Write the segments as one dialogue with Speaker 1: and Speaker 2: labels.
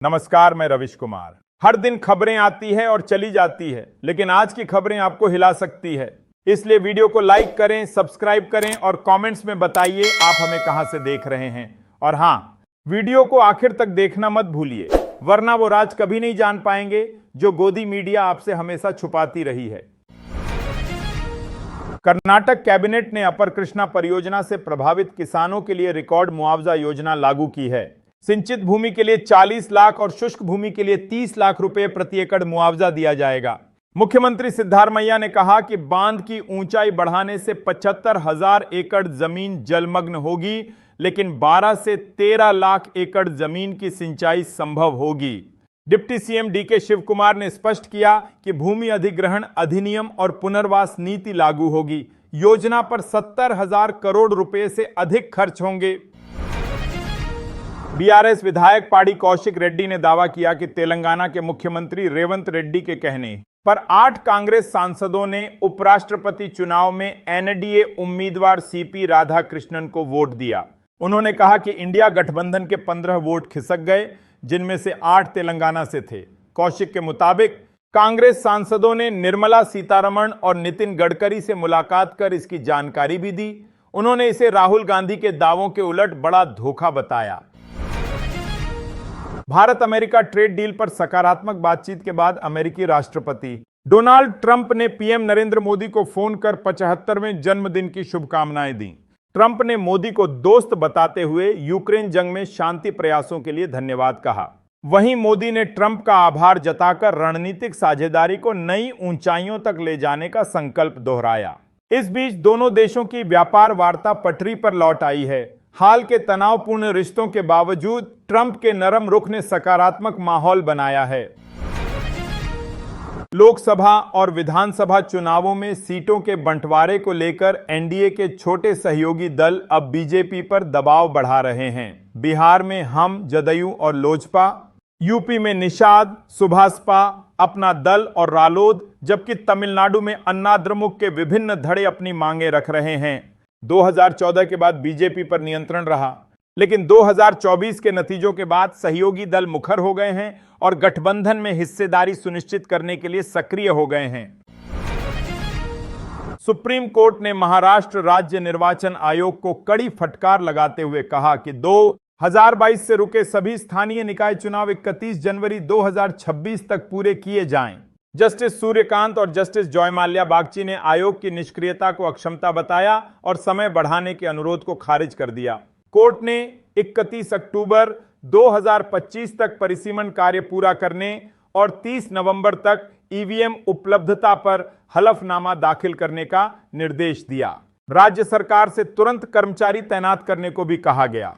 Speaker 1: नमस्कार, मैं रविश कुमार। हर दिन खबरें आती है और चली जाती है, लेकिन आज की खबरें आपको हिला सकती है। इसलिए वीडियो को लाइक करें, सब्सक्राइब करें और कमेंट्स में बताइए आप हमें कहां से देख रहे हैं। और हाँ, वीडियो को आखिर तक देखना मत भूलिए, वरना वो राज कभी नहीं जान पाएंगे जो गोदी मीडिया आपसे हमेशा छुपाती रही है। कर्नाटक कैबिनेट ने अपर कृष्णा परियोजना से प्रभावित किसानों के लिए रिकॉर्ड मुआवजा योजना लागू की है। सिंचित भूमि के लिए 40 लाख और शुष्क भूमि के लिए 30 लाख रुपए प्रति एकड़ मुआवजा दिया जाएगा। मुख्यमंत्री सिद्धारमैया ने कहा कि बांध की ऊंचाई बढ़ाने से 75,000 एकड़ जमीन जलमग्न होगी, लेकिन 12 से 13 लाख एकड़ जमीन की सिंचाई संभव होगी। Deputy CM DK Shivakumar ने स्पष्ट किया कि भूमि अधिग्रहण अधिनियम और पुनर्वास नीति लागू होगी। योजना पर 70,000 करोड़ रुपए से अधिक खर्च होंगे। बीआरएस विधायक पाड़ी कौशिक रेड्डी ने दावा किया कि तेलंगाना के मुख्यमंत्री रेवंत रेड्डी के कहने पर 8 कांग्रेस सांसदों ने उपराष्ट्रपति चुनाव में एनडीए उम्मीदवार सीपी राधाकृष्णन को वोट दिया। उन्होंने कहा कि इंडिया गठबंधन के 15 वोट खिसक गए, जिनमें से 8 तेलंगाना से थे। कौशिक के मुताबिक कांग्रेस सांसदों ने निर्मला सीतारमण और नितिन गडकरी से मुलाकात कर इसकी जानकारी भी दी। उन्होंने इसे राहुल गांधी के दावों के उलट बड़ा धोखा बताया। भारत अमेरिका ट्रेड डील पर सकारात्मक बातचीत के बाद अमेरिकी राष्ट्रपति डोनाल्ड ट्रंप ने पीएम नरेंद्र मोदी को फोन कर 75वें जन्मदिन की शुभकामनाएं दी। ट्रंप ने मोदी को दोस्त बताते हुए यूक्रेन जंग में शांति प्रयासों के लिए धन्यवाद कहा। वहीं मोदी ने ट्रंप का आभार जताकर रणनीतिक साझेदारी को नई ऊंचाइयों तक ले जाने का संकल्प दोहराया। इस बीच दोनों देशों की व्यापार वार्ता पटरी पर लौट आई है। हाल के तनावपूर्ण रिश्तों के बावजूद ट्रंप के नरम रुख ने सकारात्मक माहौल बनाया है। लोकसभा और विधानसभा चुनावों में सीटों के बंटवारे को लेकर एनडीए के छोटे सहयोगी दल अब बीजेपी पर दबाव बढ़ा रहे हैं। बिहार में हम, जदयू और लोजपा, यूपी में निषाद, सुभासपा, अपना दल और रालोद, जबकि तमिलनाडु में अन्ना द्रमुक के विभिन्न धड़े अपनी मांगे रख रहे हैं। 2014 के बाद बीजेपी पर नियंत्रण रहा, लेकिन 2024 के नतीजों के बाद सहयोगी दल मुखर हो गए हैं और गठबंधन में हिस्सेदारी सुनिश्चित करने के लिए सक्रिय हो गए हैं। सुप्रीम कोर्ट ने महाराष्ट्र राज्य निर्वाचन आयोग को कड़ी फटकार लगाते हुए कहा कि 2022 से रुके सभी स्थानीय निकाय चुनाव 31 जनवरी 2026 तक पूरे किए जाएं। जस्टिस सूर्यकांत और जस्टिस जयमाल्या बागची ने आयोग की निष्क्रियता को अक्षमता बताया और समय बढ़ाने के अनुरोध को खारिज कर दिया। कोर्ट ने 31 अक्टूबर 2025 तक परिसीमन कार्य पूरा करने और 30 नवंबर तक ईवीएम उपलब्धता पर हलफनामा दाखिल करने का निर्देश दिया। राज्य सरकार से तुरंत कर्मचारी तैनात करने को भी कहा गया।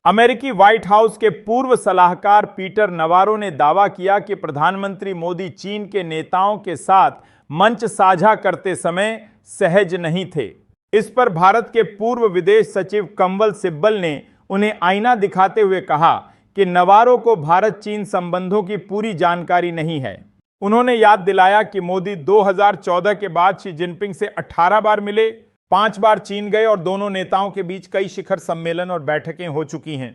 Speaker 1: अमेरिकी व्हाइट हाउस के पूर्व सलाहकार पीटर नवारो ने दावा किया कि प्रधानमंत्री मोदी चीन के नेताओं के साथ मंच साझा करते समय सहज नहीं थे। इस पर भारत के पूर्व विदेश सचिव कंवल सिब्बल ने उन्हें आईना दिखाते हुए कहा कि नवारो को भारत चीन संबंधों की पूरी जानकारी नहीं है। उन्होंने याद दिलाया कि मोदी 2014 के बाद शी जिनपिंग से 18 बार मिले, 5 बार चीन गए और दोनों नेताओं के बीच कई शिखर सम्मेलन और बैठकें हो चुकी हैं।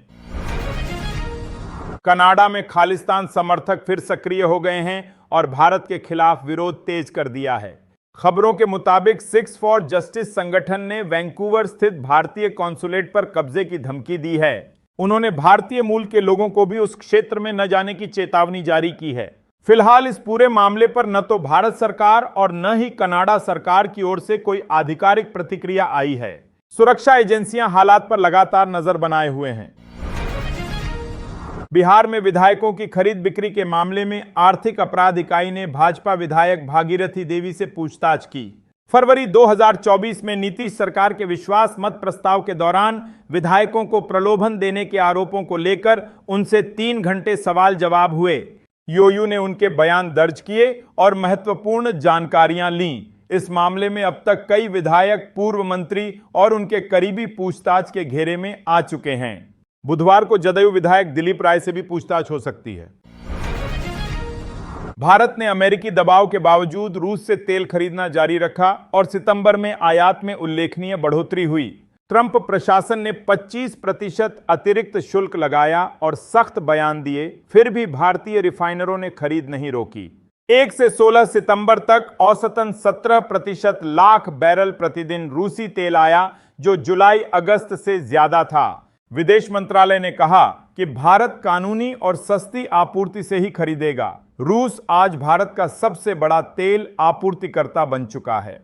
Speaker 1: कनाडा में खालिस्तान समर्थक फिर सक्रिय हो गए हैं और भारत के खिलाफ विरोध तेज कर दिया है। खबरों के मुताबिक सिक्स फॉर जस्टिस संगठन ने वैंकूवर स्थित भारतीय कॉन्सुलेट पर कब्जे की धमकी दी है। उन्होंने भारतीय मूल के लोगों को भी उस क्षेत्र में न जाने की चेतावनी जारी की है। फिलहाल इस पूरे मामले पर न तो भारत सरकार और न ही कनाडा सरकार की ओर से कोई आधिकारिक प्रतिक्रिया आई है। सुरक्षा एजेंसियां हालात पर लगातार नजर बनाए हुए हैं। बिहार में विधायकों की खरीद बिक्री के मामले में आर्थिक अपराध इकाई ने भाजपा विधायक भागीरथी देवी से पूछताछ की। फरवरी 2024 में नीतीश सरकार के विश्वास मत प्रस्ताव के दौरान विधायकों को प्रलोभन देने के आरोपों को लेकर उनसे 3 घंटे सवाल जवाब हुए। योयू ने उनके बयान दर्ज किए और महत्वपूर्ण जानकारियां लीं। इस मामले में अब तक कई विधायक, पूर्व मंत्री और उनके करीबी पूछताछ के घेरे में आ चुके हैं। बुधवार को जदयू विधायक दिलीप राय से भी पूछताछ हो सकती है। भारत ने अमेरिकी दबाव के बावजूद रूस से तेल खरीदना जारी रखा और सितंबर में आयात में उल्लेखनीय बढ़ोतरी हुई। ट्रंप प्रशासन ने 25% अतिरिक्त शुल्क लगाया और सख्त बयान दिए, फिर भी भारतीय रिफाइनरों ने खरीद नहीं रोकी। 1 से 16 सितंबर तक औसतन 17% लाख बैरल प्रतिदिन रूसी तेल आया, जो जुलाई अगस्त से ज्यादा था। विदेश मंत्रालय ने कहा कि भारत कानूनी और सस्ती आपूर्ति से ही खरीदेगा। रूस आज भारत का सबसे बड़ा तेल आपूर्तिकर्ता बन चुका है।